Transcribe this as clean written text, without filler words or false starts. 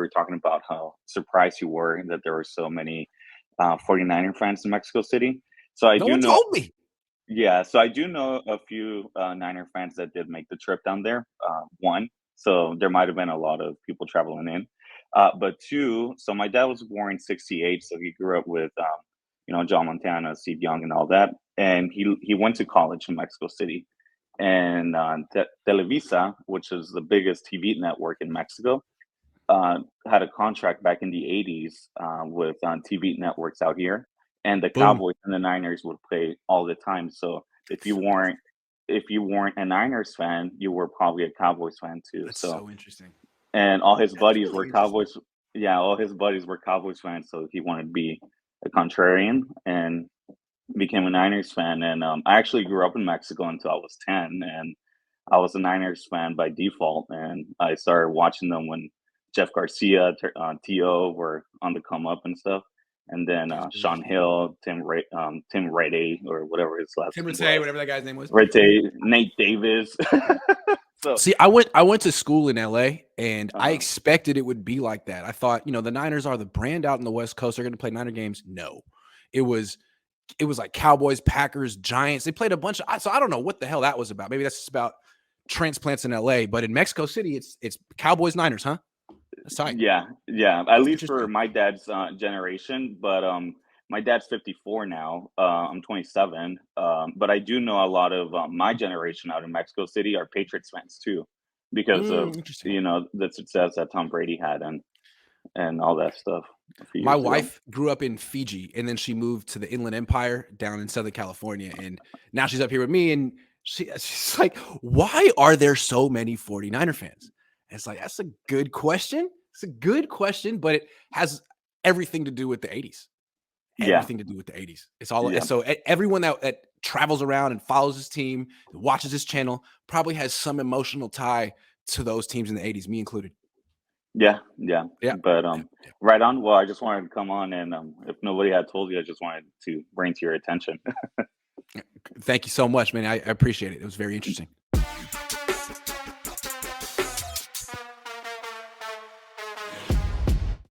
were talking about how surprised you were that there were so many 49er fans in Mexico City. So I No do one know, told me. yeah, so I do know a few Niner fans that did make the trip down there. One, so there might have been a lot of people traveling in. But two, so my dad was born in '68, so he grew up with, John Montana, Steve Young, and all that. And he went to college in Mexico City. And Televisa, which is the biggest TV network in Mexico, had a contract back in the '80s with TV networks out here, and the Boom. Cowboys and the Niners would play all the time. So if you weren't a Niners fan, you were probably a Cowboys fan too. That's So so interesting. and all his That's buddies were really interesting. Cowboys. Yeah, all his buddies were Cowboys fans, so he wanted to be a contrarian and became a Niners fan. And I actually grew up in Mexico until I was 10, and I was a Niners fan by default. And I started watching them when Jeff Garcia, T.O. were on the come up and stuff. And then That's really Sean interesting. Hill, Tim Raday, or whatever his last Tim name Rattay, was. whatever that guy's name was. Rattay, Nate Davis. So, See, I went to school in LA, and I uh, expected it would be like that. I thought, the Niners are the brand out in the West Coast. They're going to play Niner games. No, it was it was like Cowboys, Packers, Giants. They played a bunch of. So I don't know what the hell that was about. Maybe that's just about transplants in LA. But in Mexico City, it's Cowboys, Niners, huh? That's tight. yeah, yeah. At That's least for interesting. my dad's generation, but my dad's 54 now. I'm 27, but I do know a lot of my generation out in Mexico City are Patriots fans too, because of Interesting. the success that Tom Brady had and all that stuff a few My years ago. wife grew up in Fiji, and then she moved to the Inland Empire down in Southern California, and now she's up here with me, and she's like, "Why are there so many 49er fans?" And it's like, that's a good question. It's a good question, but it has everything to do with the 80s. Yeah, Everything to do with the 80s. It's all yeah, so everyone that travels around and follows his team, watches his channel, probably has some emotional tie to those teams in the 80s, me included. yeah, yeah. Yeah. But Yeah. Yeah. right on. Well, I just wanted to come on, and if nobody had told you, I just wanted to bring to your attention. Thank you so much, man. I appreciate it. It was very interesting.